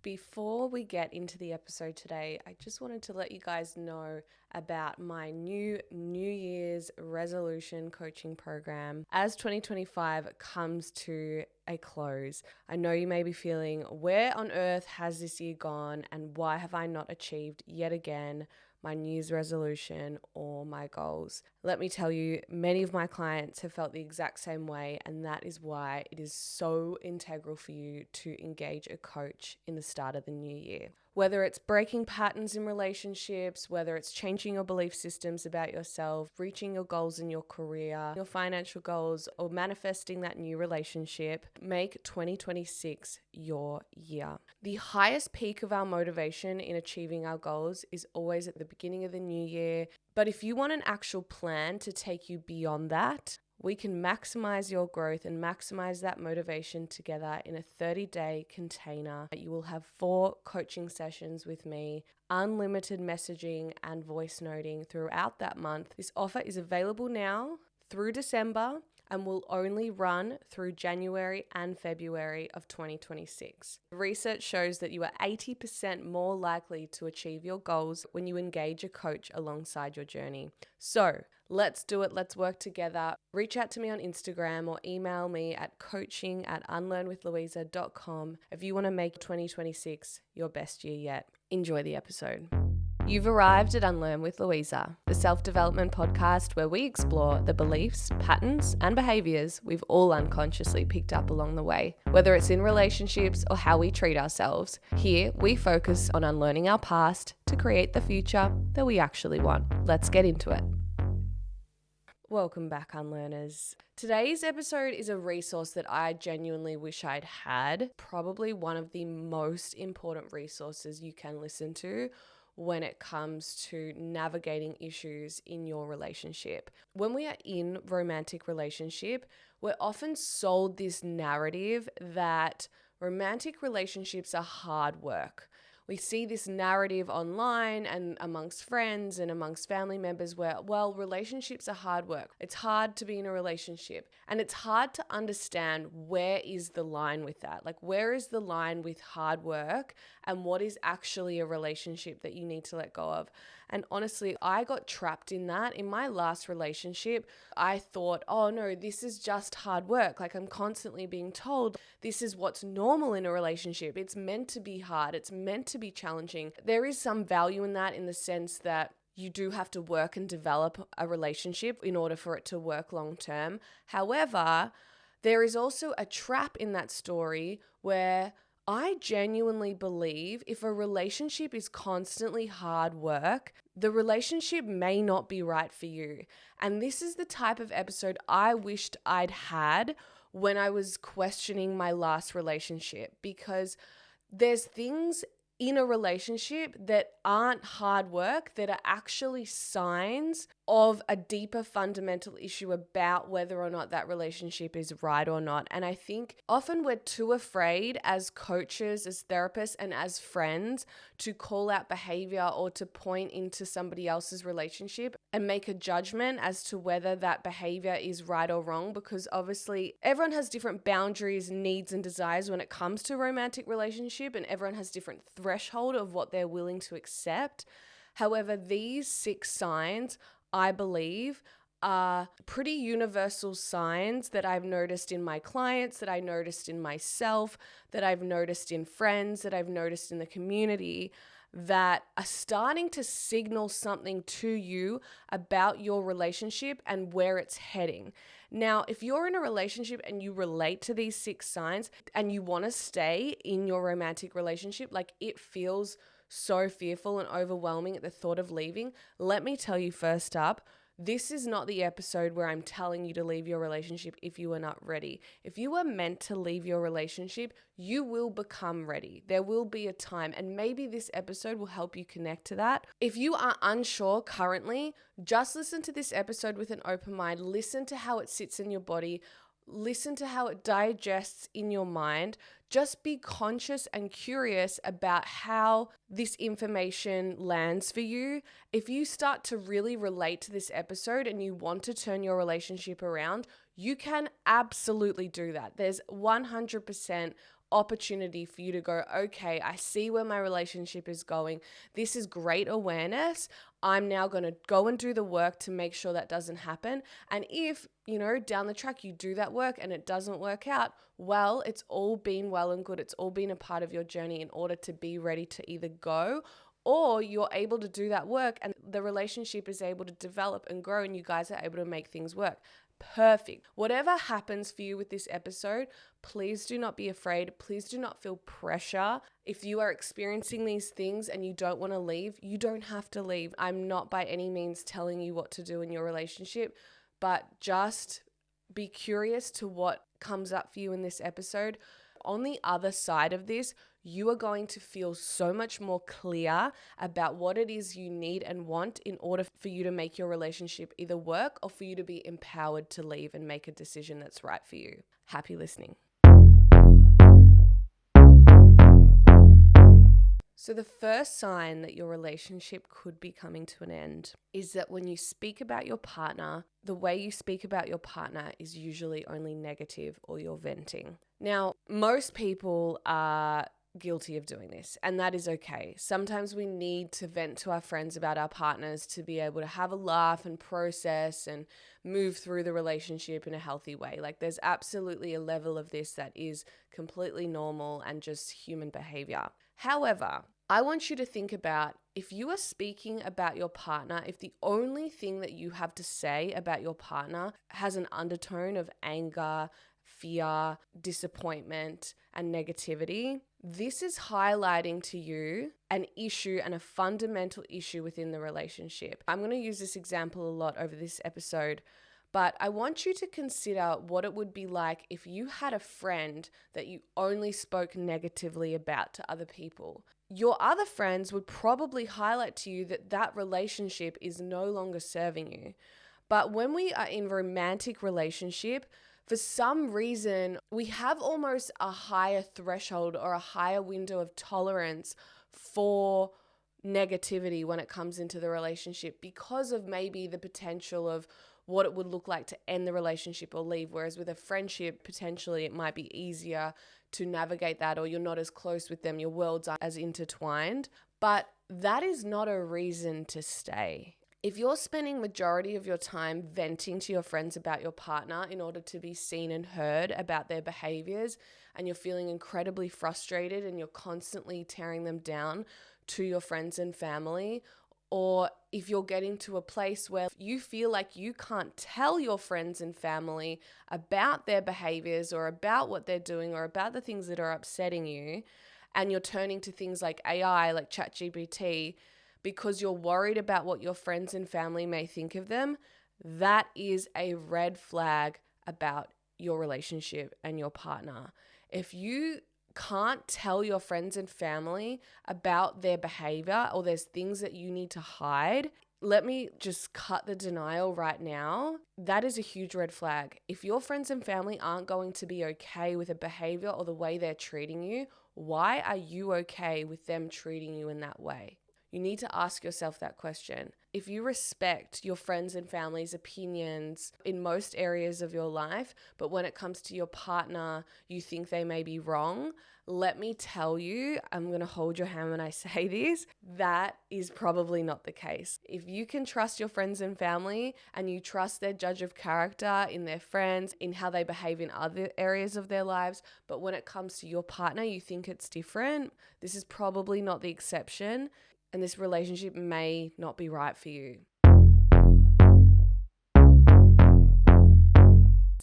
Before we get into the episode today, I just wanted to let you guys know about my new Year's resolution coaching program as 2025 comes to a close. I know you may be feeling, where on earth has this year gone and why have I not achieved yet again my New Year's resolution or my goals? Let me tell you, many of my clients have felt the exact same way, and that is why it is so integral for you to engage a coach in the start of the new year. Whether it's breaking patterns in relationships, whether it's changing your belief systems about yourself, reaching your goals in your career, your financial goals, or manifesting that new relationship, make 2026 your year. The highest peak of our motivation in achieving our goals is always at the beginning of the new year. But if you want an actual plan to take you beyond that, we can maximize your growth and maximize that motivation together in a 30-day container. You will have 4 coaching sessions with me, unlimited messaging and voice noting throughout that month. This offer is available now through December and will only run through January and February of 2026. Research shows that you are 80% more likely to achieve your goals when you engage a coach alongside your journey. So let's do it. Let's work together. Reach out to me on Instagram or email me at coaching@unlearnwithlouisa.com if you want to make 2026 your best year yet. Enjoy the episode. You've arrived at Unlearn with Louisa, the self-development podcast where we explore the beliefs, patterns, and behaviors we've all unconsciously picked up along the way. Whether it's in relationships or how we treat ourselves, here we focus on unlearning our past to create the future that we actually want. Let's get into it. Welcome back, Unlearners. Today's episode is a resource that I genuinely wish I'd had. Probably one of the most important resources you can listen to when it comes to navigating issues in your relationship. When we are in romantic relationship, we're often sold this narrative that romantic relationships are hard work. We see this narrative online and amongst friends and amongst family members where, well, relationships are hard work. It's hard to be in a relationship, and it's hard to understand where is the line with that. Like, where is the line with hard work and what is actually a relationship that you need to let go of? And honestly, I got trapped in that. In my last relationship, I thought, oh no, this is just hard work. Like, I'm constantly being told this is what's normal in a relationship. It's meant to be hard. It's meant to be challenging. There is some value in that, in the sense that you do have to work and develop a relationship in order for it to work long term. However, there is also a trap in that story where I genuinely believe if a relationship is constantly hard work, the relationship may not be right for you. And this is the type of episode I wished I'd had when I was questioning my last relationship, because there's things in a relationship that aren't hard work, that are actually signs of a deeper fundamental issue about whether or not that relationship is right or not. And I think often we're too afraid as coaches, as therapists, and as friends to call out behavior or to point into somebody else's relationship and make a judgment as to whether that behavior is right or wrong, because obviously everyone has different boundaries, needs, and desires when it comes to romantic relationship, and everyone has different threshold of what they're willing to accept. However, these 6 signs, I believe, are pretty universal signs that I've noticed in my clients, that I noticed in myself, that I've noticed in friends, that I've noticed in the community, that are starting to signal something to you about your relationship and where it's heading. Now, if you're in a relationship and you relate to these 6 signs and you want to stay in your romantic relationship, like it feels so fearful and overwhelming at the thought of leaving, let me tell you first up, this is not the episode where I'm telling you to leave your relationship if you are not ready. If you are meant to leave your relationship, you will become ready. There will be a time, and maybe this episode will help you connect to that. If you are unsure currently, just listen to this episode with an open mind. Listen to how it sits in your body. Listen to how it digests in your mind. Just be conscious and curious about how this information lands for you. If you start to really relate to this episode and you want to turn your relationship around, you can absolutely do that. There's 100% opportunity for you to go, okay, I see where my relationship is going. This is great awareness. I'm now going to go and do the work to make sure that doesn't happen. And if, down the track you do that work and it doesn't work out, well, it's all been well and good. It's all been a part of your journey in order to be ready to either go, or you're able to do that work and the relationship is able to develop and grow and you guys are able to make things work. Perfect. Whatever happens for you with this episode, please do not be afraid. Please do not feel pressure. If you are experiencing these things and you don't want to leave, you don't have to leave. I'm not by any means telling you what to do in your relationship, but just be curious to what comes up for you in this episode. On the other side of this, you are going to feel so much more clear about what it is you need and want in order for you to make your relationship either work or for you to be empowered to leave and make a decision that's right for you. Happy listening. So the first sign that your relationship could be coming to an end is that when you speak about your partner, the way you speak about your partner is usually only negative or you're venting. Now, most people are guilty of doing this, and that is okay. Sometimes we need to vent to our friends about our partners to be able to have a laugh and process and move through the relationship in a healthy way. Like, there's absolutely a level of this that is completely normal and just human behavior. However, I want you to think about if you are speaking about your partner, if the only thing that you have to say about your partner has an undertone of anger, fear, disappointment, and negativity, this is highlighting to you an issue and a fundamental issue within the relationship. I'm going to use this example a lot over this episode, but I want you to consider what it would be like if you had a friend that you only spoke negatively about to other people. Your other friends would probably highlight to you that that relationship is no longer serving you. But when we are in romantic relationship, for some reason, we have almost a higher threshold or a higher window of tolerance for negativity when it comes into the relationship because of maybe the potential of what it would look like to end the relationship or leave. Whereas with a friendship, potentially it might be easier to navigate that, or you're not as close with them, your worlds aren't as intertwined. But that is not a reason to stay. If you're spending majority of your time venting to your friends about your partner in order to be seen and heard about their behaviors, and you're feeling incredibly frustrated and you're constantly tearing them down to your friends and family, or if you're getting to a place where you feel like you can't tell your friends and family about their behaviors or about what they're doing or about the things that are upsetting you, and you're turning to things like AI, like ChatGPT, because you're worried about what your friends and family may think of them, that is a red flag about your relationship and your partner. If you can't tell your friends and family about their behavior, or there's things that you need to hide, let me just cut the denial right now. That is a huge red flag. If your friends and family aren't going to be okay with a behavior or the way they're treating you, why are you okay with them treating you in that way? You need to ask yourself that question. If you respect your friends and family's opinions in most areas of your life, but when it comes to your partner, you think they may be wrong, let me tell you, I'm going to hold your hand when I say this, that is probably not the case. If you can trust your friends and family and you trust their judge of character in their friends, in how they behave in other areas of their lives, but when it comes to your partner, you think it's different, this is probably not the exception. And this relationship may not be right for you.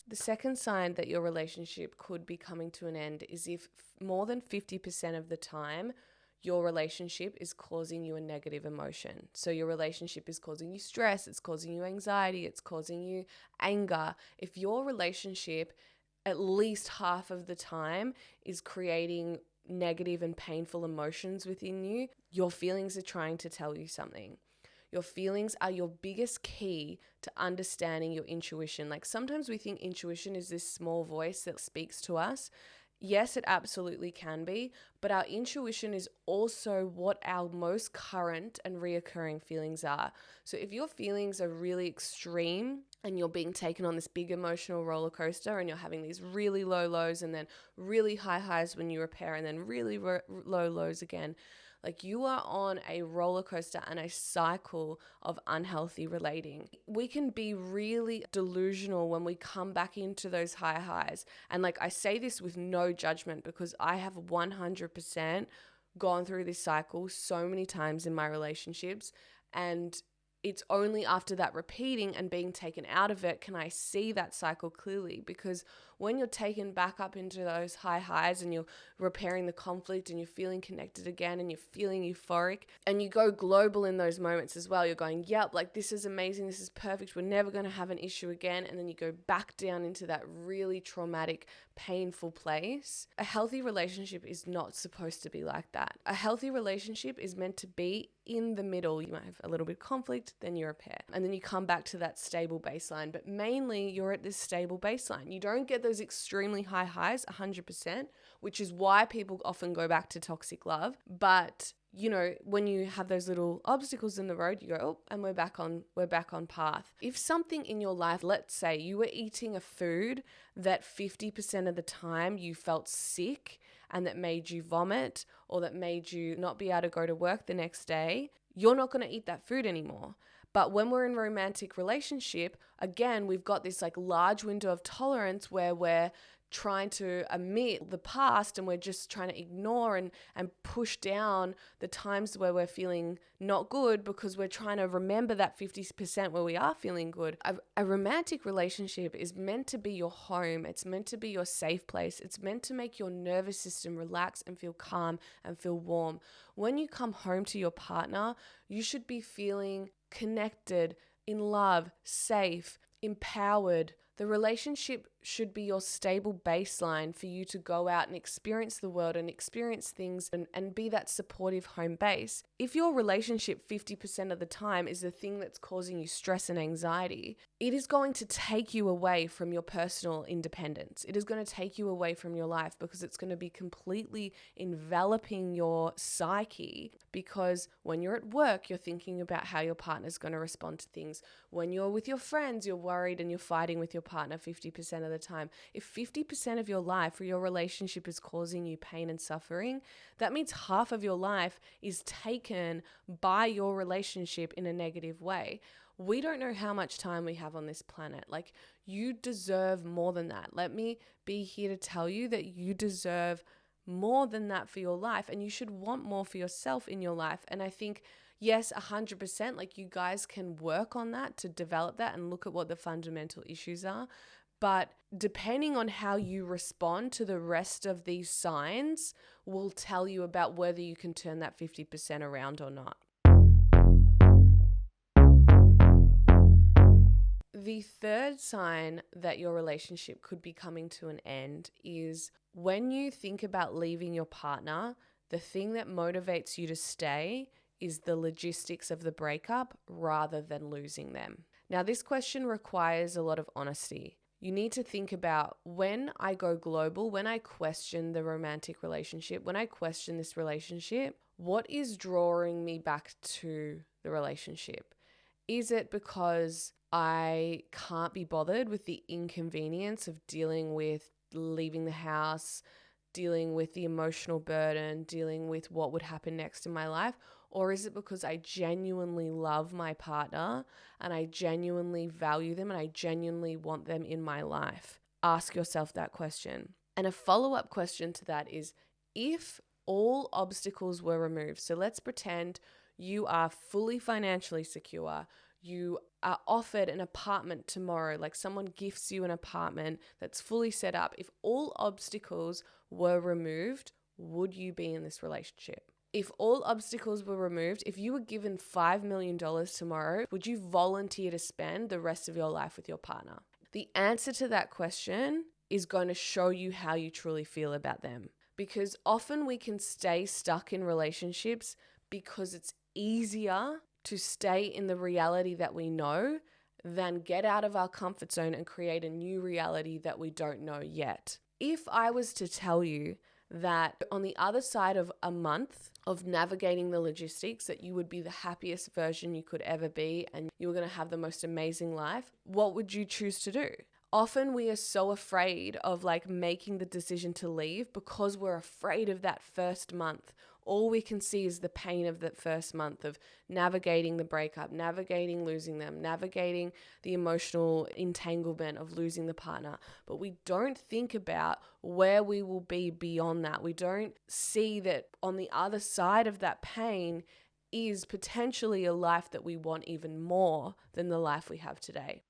The second sign that your relationship could be coming to an end is if more than 50% of the time your relationship is causing you a negative emotion. So your relationship is causing you stress, it's causing you anxiety, it's causing you anger. If your relationship at least half of the time is creating negative and painful emotions within you, your feelings are trying to tell you something. Your feelings are your biggest key to understanding your intuition. Like, sometimes we think intuition is this small voice that speaks to us. Yes, it absolutely can be, but our intuition is also what our most current and reoccurring feelings are. So if your feelings are really extreme and you're being taken on this big emotional roller coaster, and you're having these really low lows and then really high highs when you repair, and then really low lows again. Like, you are on a roller coaster and a cycle of unhealthy relating. We can be really delusional when we come back into those high highs. And like, I say this with no judgment, because I have 100% gone through this cycle so many times in my relationships, and it's only after that repeating and being taken out of it can I see that cycle clearly. Because when you're taken back up into those high highs and you're repairing the conflict and you're feeling connected again and you're feeling euphoric, and you go global in those moments as well, you're going, yep, like, this is amazing, this is perfect, we're never going to have an issue again. And then you go back down into that really traumatic, painful place. A healthy relationship is not supposed to be like that. A healthy relationship is meant to be in the middle. You might have a little bit of conflict, then you repair, and then you come back to that stable baseline. But mainly you're at this stable baseline. You don't get those extremely high highs 100%, which is why people often go back to toxic love. But you know, when you have those little obstacles in the road, you go, oh, and we're back on path. If something in your life, let's say you were eating a food that 50% of the time you felt sick and that made you vomit, or that made you not be able to go to work the next day, you're not going to eat that food anymore. But when we're in a romantic relationship, again, we've got this like large window of tolerance where we're trying to omit the past, and we're just trying to ignore and push down the times where we're feeling not good, because we're trying to remember that 50% where we are feeling good. A romantic relationship is meant to be your home. It's meant to be your safe place. It's meant to make your nervous system relax and feel calm and feel warm. When you come home to your partner, you should be feeling connected, in love, safe, empowered. The relationship should be your stable baseline for you to go out and experience the world and experience things and be that supportive home base. If your relationship 50% of the time is the thing that's causing you stress and anxiety, it is going to take you away from your personal independence. It is going to take you away from your life, because it's going to be completely enveloping your psyche. Because when you're at work, you're thinking about how your partner's going to respond to things. When you're with your friends, you're worried and you're fighting with your partner 50% of the time. If 50% of your life or your relationship is causing you pain and suffering, that means half of your life is taken by your relationship in a negative way. We don't know how much time we have on this planet. Like, you deserve more than that. Let me be here to tell you that you deserve more than that for your life, and you should want more for yourself in your life. And I think, yes, 100%, like, you guys can work on that to develop that and look at what the fundamental issues are. But depending on how you respond to the rest of these signs will tell you about whether you can turn that 50% around or not. The third sign that your relationship could be coming to an end is when you think about leaving your partner, the thing that motivates you to stay is the logistics of the breakup rather than losing them. Now, this question requires a lot of honesty. You need to think about, when I go global, when I question the romantic relationship, when I question this relationship, what is drawing me back to the relationship? Is it because I can't be bothered with the inconvenience of dealing with leaving the house, dealing with the emotional burden, dealing with what would happen next in my life? Or is it because I genuinely love my partner and I genuinely value them and I genuinely want them in my life? Ask yourself that question. And a follow-up question to that is, if all obstacles were removed, so let's pretend you are fully financially secure, you are offered an apartment tomorrow, like someone gifts you an apartment that's fully set up. If all obstacles were removed, would you be in this relationship? If all obstacles were removed, if you were given $5 million tomorrow, would you volunteer to spend the rest of your life with your partner? The answer to that question is going to show you how you truly feel about them. Because often we can stay stuck in relationships because it's easier to stay in the reality that we know than get out of our comfort zone and create a new reality that we don't know yet. If I was to tell you that on the other side of a month of navigating the logistics, that you would be the happiest version you could ever be and you were going to have the most amazing life, what would you choose to do? Often we are so afraid of making the decision to leave because we're afraid of that first month. All we can see is the pain of that first month of navigating the breakup, navigating losing them, navigating the emotional entanglement of losing the partner. But we don't think about where we will be beyond that. We don't see that on the other side of that pain is potentially a life that we want even more than the life we have today.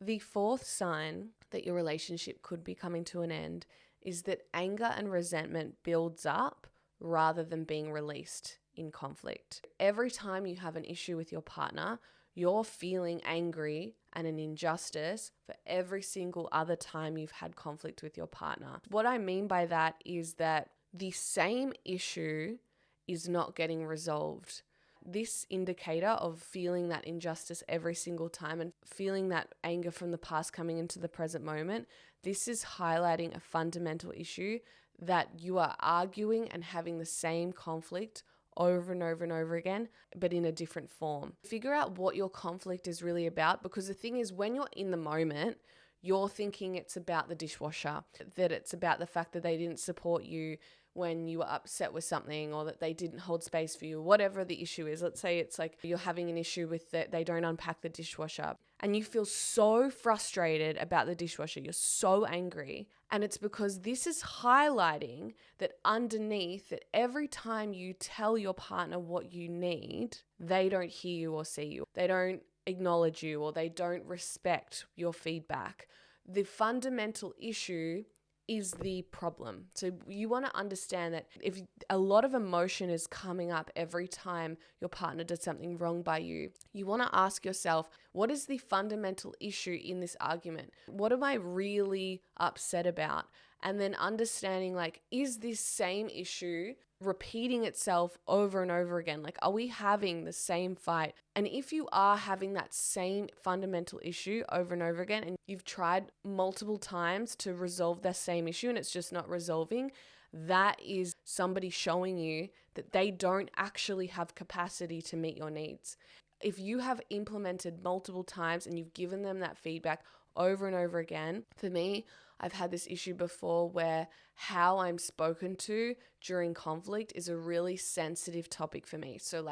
The fourth sign that your relationship could be coming to an end is that anger and resentment builds up rather than being released in conflict. Every time you have an issue with your partner, you're feeling angry and an injustice for every single other time you've had conflict with your partner. What I mean by that is that the same issue is not getting resolved. This indicator of feeling that injustice every single time and feeling that anger from the past coming into the present moment, this is highlighting a fundamental issue that you are arguing and having the same conflict over and over and over again, but in a different form. Figure out what your conflict is really about, because the thing is, when you're in the moment, you're thinking it's about the dishwasher, that it's about the fact that they didn't support you when you were upset with something, or that they didn't hold space for you, whatever the issue is. Let's say it's you're having an issue with that they don't unpack the dishwasher and you feel so frustrated about the dishwasher. You're so angry. And it's because this is highlighting that underneath, that every time you tell your partner what you need, they don't hear you or see you. They don't acknowledge you, or they don't respect your feedback. The fundamental issue is the problem. So you want to understand that if a lot of emotion is coming up every time your partner did something wrong by you, you want to ask yourself, what is the fundamental issue in this argument? What am I really upset about? And then understanding, is this same issue repeating itself over and over again? Are we having the same fight? And if you are having that same fundamental issue over and over again, and you've tried multiple times to resolve that same issue and it's just not resolving, that is somebody showing you that they don't actually have capacity to meet your needs. If you have implemented multiple times and you've given them that feedback over and over again, for me, I've had this issue before where how I'm spoken to during conflict is a really sensitive topic for me. So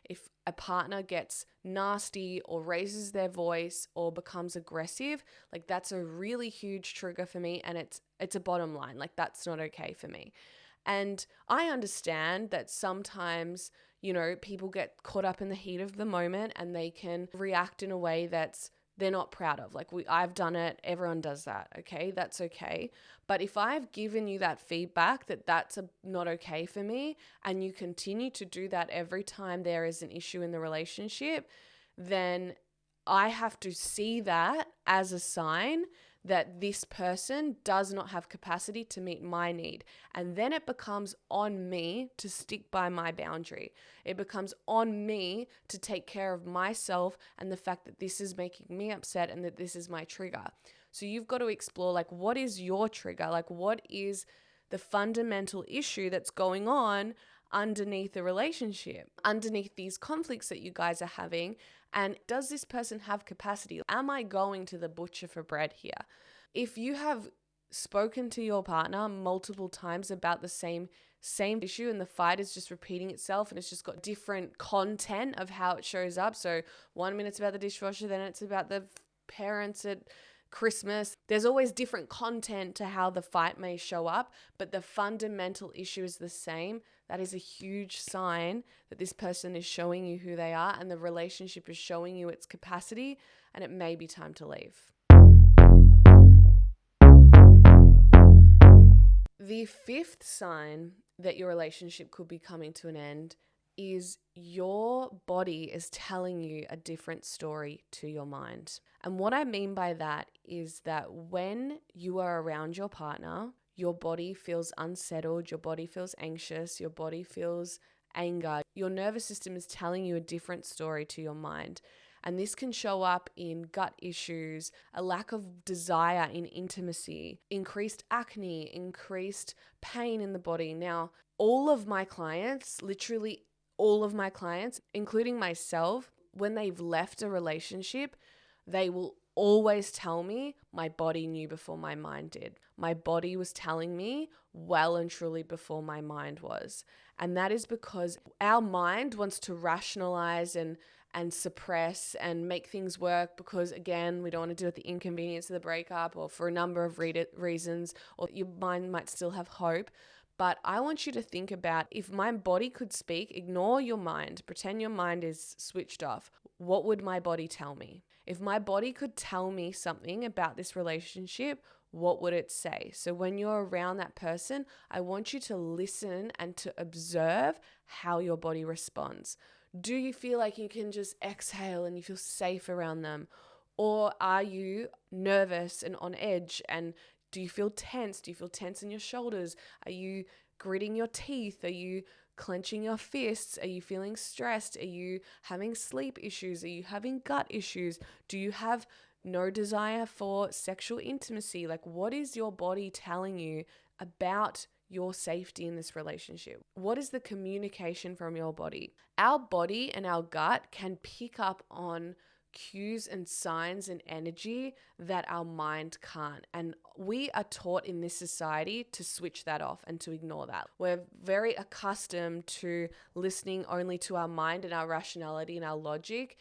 if a partner gets nasty or raises their voice or becomes aggressive, that's a really huge trigger for me, and it's a bottom line. That's not okay for me. And I understand that sometimes, people get caught up in the heat of the moment and they can react in a way that's they're not proud of. I've done it, everyone does that, okay? That's okay. But if I've given you that feedback that that's not okay for me, and you continue to do that every time there is an issue in the relationship, then I have to see that as a sign that this person does not have capacity to meet my need. And then it becomes on me to stick by my boundary. It becomes on me to take care of myself and the fact that this is making me upset and that this is my trigger. So you've got to explore what is your trigger? What is the fundamental issue that's going on underneath the relationship, underneath these conflicts that you guys are having? And does this person have capacity? Am I going to the butcher for bread here? If you have spoken to your partner multiple times about the same issue and the fight is just repeating itself and it's just got different content of how it shows up. So 1 minute it's about the dishwasher, then it's about the parents at Christmas. There's always different content to how the fight may show up, but the fundamental issue is the same. That is a huge sign that this person is showing you who they are and the relationship is showing you its capacity, and it may be time to leave. The fifth sign that your relationship could be coming to an end is your body is telling you a different story to your mind. And what I mean by that is that when you are around your partner, your body feels unsettled, your body feels anxious, your body feels anger. Your nervous system is telling you a different story to your mind. And this can show up in gut issues, a lack of desire in intimacy, increased acne, increased pain in the body. Now, all of my clients, literally all of my clients, including myself, when they've left a relationship, they will always tell me my body knew before my mind did. My body was telling me well and truly before my mind was. And that is because our mind wants to rationalize and suppress and make things work because, again, we don't want to deal with the inconvenience of the breakup or for a number of reasons, or your mind might still have hope. But I want you to think about, if my body could speak, ignore your mind, pretend your mind is switched off. What would my body tell me? If my body could tell me something about this relationship, what would it say? So when you're around that person, I want you to listen and to observe how your body responds. Do you feel like you can just exhale and you feel safe around them? Or are you nervous and on edge? And do you feel tense? Do you feel tense in your shoulders? Are you gritting your teeth? Are you clenching your fists? Are you feeling stressed? Are you having sleep issues? Are you having gut issues? Do you have no desire for sexual intimacy? Like, what is your body telling you about your safety in this relationship? What is the communication from your body? Our body and our gut can pick up on cues and signs and energy that our mind can't. And we are taught in this society to switch that off and to ignore that. We're very accustomed to listening only to our mind and our rationality and our logic.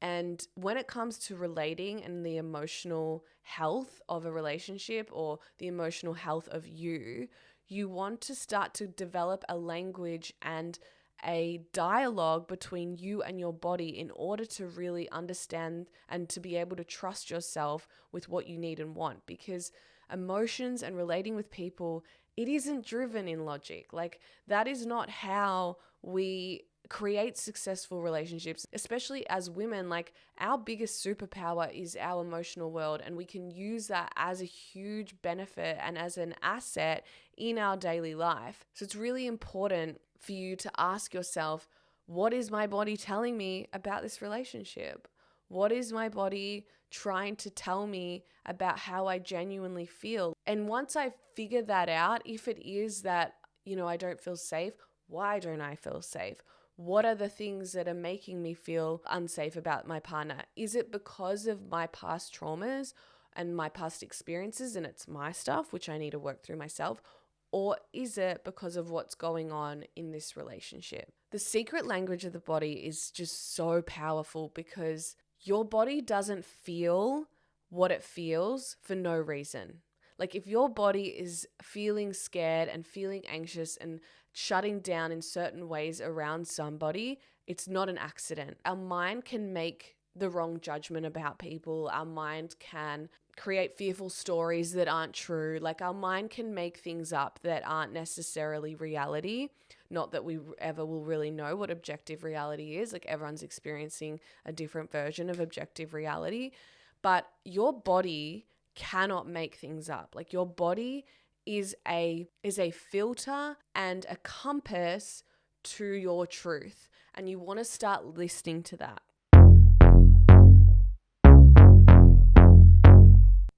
And when it comes to relating and the emotional health of a relationship or the emotional health of you, you want to start to develop a language and a dialogue between you and your body in order to really understand and to be able to trust yourself with what you need and want. Because emotions and relating with people, it isn't driven in logic. Like, that is not how we create successful relationships, especially as women. Like, our biggest superpower is our emotional world, and we can use that as a huge benefit and as an asset in our daily life. So it's really important for you to ask yourself, what is my body telling me about this relationship? What is my body trying to tell me about how I genuinely feel? And once I figure that out, if it is that, I don't feel safe, why don't I feel safe? What are the things that are making me feel unsafe about my partner? Is it because of my past traumas and my past experiences and it's my stuff, which I need to work through myself? Or is it because of what's going on in this relationship? The secret language of the body is just so powerful because your body doesn't feel what it feels for no reason. Like, if your body is feeling scared and feeling anxious and shutting down in certain ways around somebody, it's not an accident. Our mind can make the wrong judgment about people. Our mind can create fearful stories that aren't true. Like, our mind can make things up that aren't necessarily reality. Not that we ever will really know what objective reality is. Like, everyone's experiencing a different version of objective reality. But your body cannot make things up. Like, your body is a filter and a compass to your truth. And you want to start listening to that.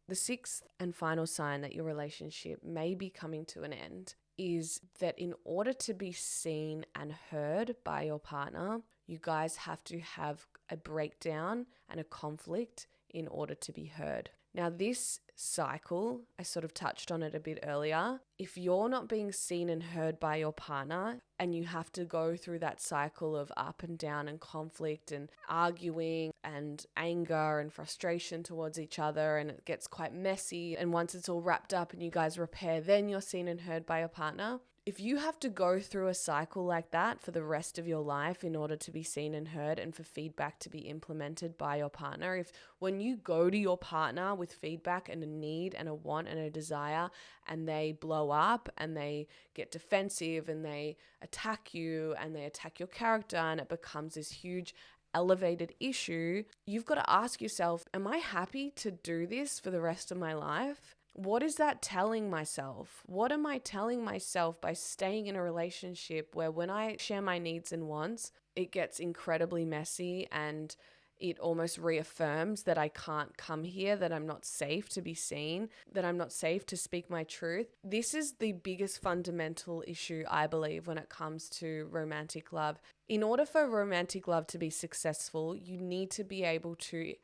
The sixth and final sign that your relationship may be coming to an end is that in order to be seen and heard by your partner, you guys have to have a breakdown and a conflict in order to be heard. Now, this cycle, I sort of touched on it a bit earlier. If you're not being seen and heard by your partner and you have to go through that cycle of up and down and conflict and arguing and anger and frustration towards each other, and it gets quite messy, and once it's all wrapped up and you guys repair, then you're seen and heard by your partner. If you have to go through a cycle like that for the rest of your life in order to be seen and heard and for feedback to be implemented by your partner, if when you go to your partner with feedback and a need and a want and a desire and they blow up and they get defensive and they attack you and they attack your character and it becomes this huge elevated issue, you've got to ask yourself, am I happy to do this for the rest of my life? What is that telling myself? What am I telling myself by staying in a relationship where when I share my needs and wants, it gets incredibly messy and It almost reaffirms that I can't come here, that I'm not safe to be seen, that I'm not safe to speak my truth. This is the biggest fundamental issue, I believe, when it comes to romantic love. In order for romantic love to be successful, you need to be able to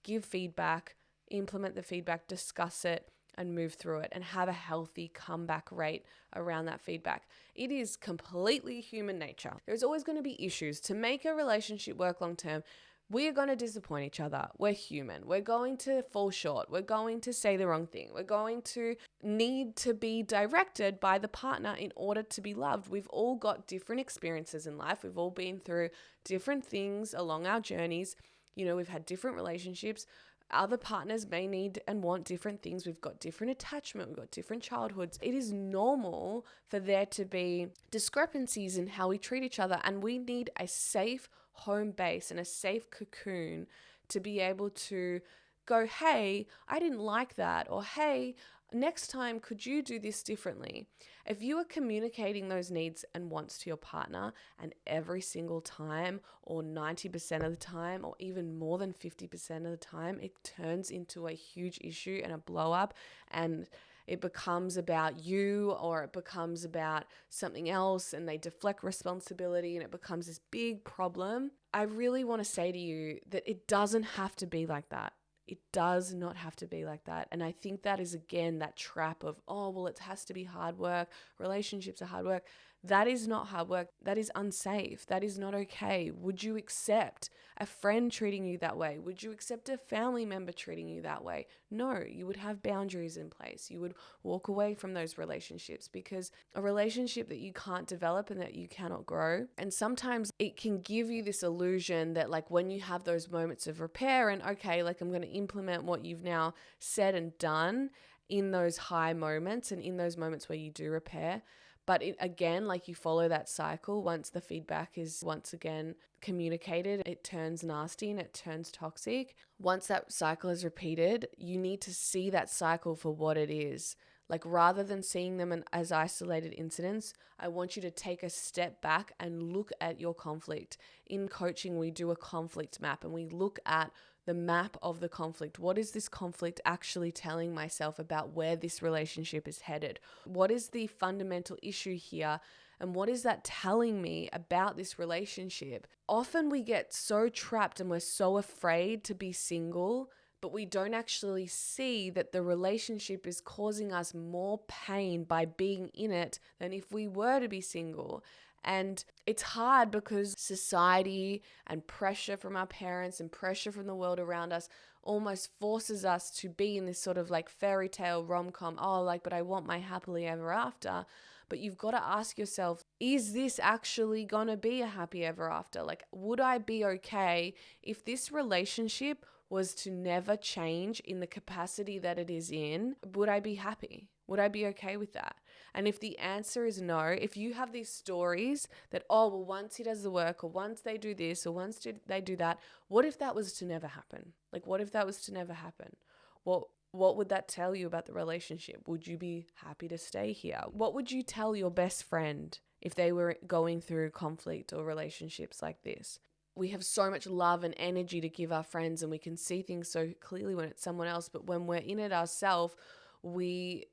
give feedback, implement the feedback, discuss it, and move through it, and have a healthy comeback rate around that feedback. It is completely human nature. There's always going to be issues. To make a relationship work long term, we are going to disappoint each other. We're human. We're going to fall short. We're going to say the wrong thing. We're going to need to be directed by the partner in order to be loved. We've all got different experiences in life. We've all been through different things along our journeys. We've had different relationships. Other partners may need and want different things. We've got different attachment. We've got different childhoods. It is normal for there to be discrepancies in how we treat each other. And we need a safe home base and a safe cocoon to be able to go, hey, I didn't like that. Or, hey, next time, could you do this differently? If you are communicating those needs and wants to your partner, and every single time, or 90% of the time, or even more than 50% of the time, it turns into a huge issue and a blow up, and it becomes about you, or it becomes about something else, and they deflect responsibility, and it becomes this big problem. I really want to say to you that it doesn't have to be like that. It does not have to be like that. And I think that is, again, that trap of, oh, well, it has to be hard work. Relationships are hard work. That is not hard work. That is unsafe. That is not okay. Would you accept a friend treating you that way? Would you accept a family member treating you that way? No, you would have boundaries in place. You would walk away from those relationships, because a relationship that you can't develop and that you cannot grow. And sometimes it can give you this illusion that, like, when you have those moments of repair and, okay, like, I'm going to implement what you've now said and done in those high moments and in those moments where you do repair. But again, like, you follow that cycle. Once the feedback is once again communicated, it turns nasty and it turns toxic. Once that cycle is repeated, you need to see that cycle for what it is. Like, rather than seeing them as isolated incidents, I want you to take a step back and look at your conflict. In coaching, we do a conflict map, and we look at the map of the conflict. What is this conflict actually telling myself about where this relationship is headed? What is the fundamental issue here? And what is that telling me about this relationship? Often we get so trapped and we're so afraid to be single, but we don't actually see that the relationship is causing us more pain by being in it than if we were to be single. And it's hard because society and pressure from our parents and pressure from the world around us almost forces us to be in this sort of like fairy tale rom-com. Oh, like, but I want my happily ever after. But you've got to ask yourself, is this actually going to be a happy ever after? Like, would I be okay if this relationship was to never change in the capacity that it is in? Would I be happy? Would I be okay with that? And if the answer is no, if you have these stories that, oh, well, once he does the work, or once they do this, or once they do that, what if that was to never happen? Like, what if that was to never happen? What would that tell you about the relationship? Would you be happy to stay here? What would you tell your best friend if they were going through conflict or relationships like this? We have so much love and energy to give our friends, and we can see things so clearly when it's someone else. But when we're in it ourselves, we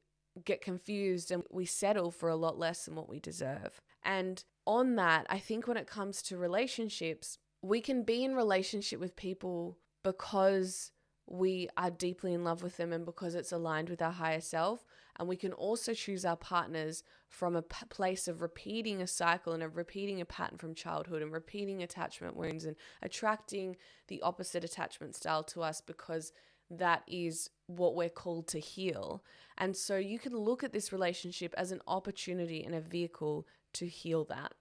get confused and we settle for a lot less than what we deserve. And on that, I think when it comes to relationships, we can be in relationship with people because we are deeply in love with them and because it's aligned with our higher self. And we can also choose our partners from a place of repeating a cycle and of repeating a pattern from childhood and repeating attachment wounds and attracting the opposite attachment style to us, because that is what we're called to heal. And so you can look at this relationship as an opportunity and a vehicle to heal that.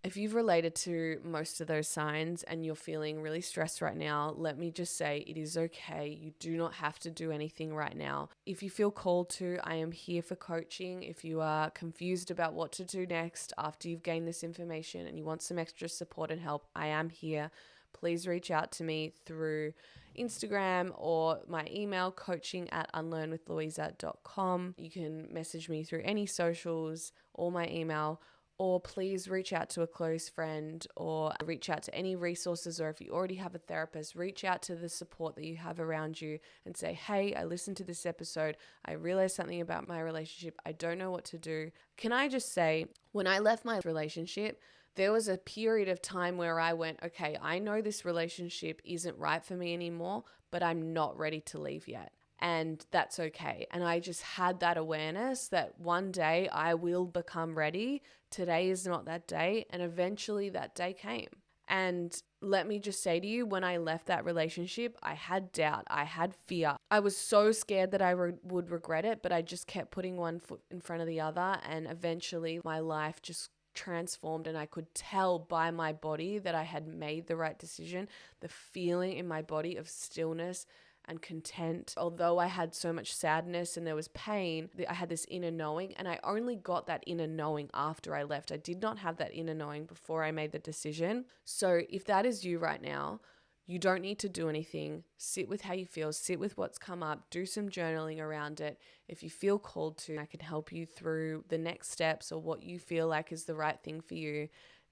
If you've related to most of those signs and you're feeling really stressed right now, let me just say it is okay. You do not have to do anything right now. If you feel called to, I am here for coaching. If you are confused about what to do next after you've gained this information and you want some extra support and help, I am here. Please reach out to me through Instagram or my email, coaching@unlearnwithlouisa.com. You can message me through any socials or my email, or please reach out to a close friend or reach out to any resources, or if you already have a therapist, reach out to the support that you have around you and say, hey, I listened to this episode. I realized something about my relationship. I don't know what to do. Can I just say, when I left my relationship, there was a period of time where I went, okay, I know this relationship isn't right for me anymore, but I'm not ready to leave yet. And that's okay. And I just had that awareness that one day I will become ready. Today is not that day. And eventually that day came. And let me just say to you, when I left that relationship, I had doubt. I had fear. I was so scared that I would regret it, but I just kept putting one foot in front of the other. And eventually my life just transformed, and I could tell by my body that I had made the right decision. The feeling in my body of stillness and content. Although I had so much sadness and there was pain, I had this inner knowing, and I only got that inner knowing after I left. I did not have that inner knowing before I made the decision. So if that is you right now, you don't need to do anything. Sit with how you feel, sit with what's come up, do some journaling around it. If you feel called to, I can help you through the next steps or what you feel like is the right thing for you.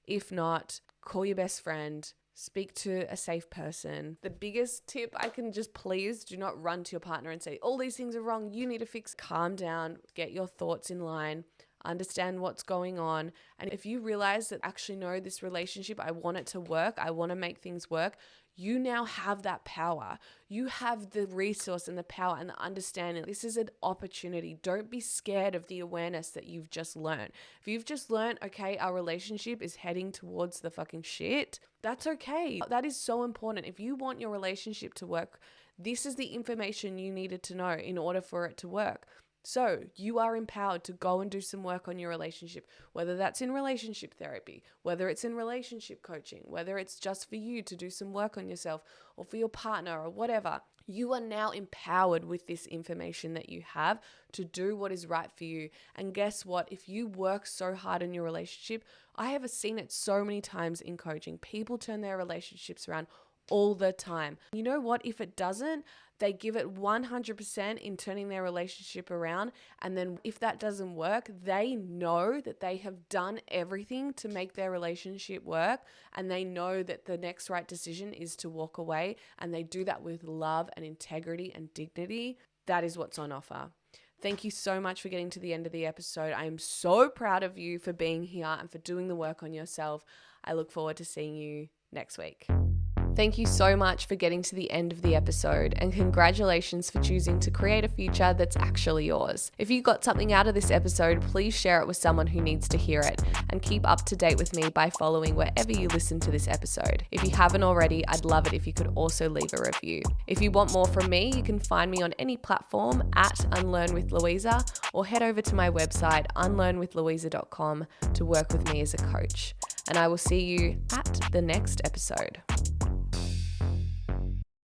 If not, call your best friend. Speak to a safe person. The biggest tip I can just please do not run to your partner and say, all these things are wrong, you need to fix. Calm down, get your thoughts in line, understand what's going on. And if you realize that actually, no, this relationship, I want it to work, I want to make things work, you now have that power. You have the resource and the power and the understanding. This is an opportunity. Don't be scared of the awareness that you've just learned. If you've just learned, okay, our relationship is heading towards the fucking shit, that's okay. That is so important. If you want your relationship to work, this is the information you needed to know in order for it to work. So you are empowered to go and do some work on your relationship, whether that's in relationship therapy, whether it's in relationship coaching, whether it's just for you to do some work on yourself or for your partner or whatever. You are now empowered with this information that you have to do what is right for you. And guess what? If you work so hard in your relationship, I have seen it so many times in coaching. People turn their relationships around all the time. You know what? If it doesn't, they give it 100% in turning their relationship around. And then if that doesn't work, they know that they have done everything to make their relationship work. And they know that the next right decision is to walk away. And they do that with love and integrity and dignity. That is what's on offer. Thank you so much for getting to the end of the episode. I am so proud of you for being here and for doing the work on yourself. I look forward to seeing you next week. Thank you so much for getting to the end of the episode, and congratulations for choosing to create a future that's actually yours. If you got something out of this episode, please share it with someone who needs to hear it, and keep up to date with me by following wherever you listen to this episode. If you haven't already, I'd love it if you could also leave a review. If you want more from me, you can find me on any platform at Unlearn with Louisa, or head over to my website unlearnwithlouisa.com to work with me as a coach. And I will see you at the next episode.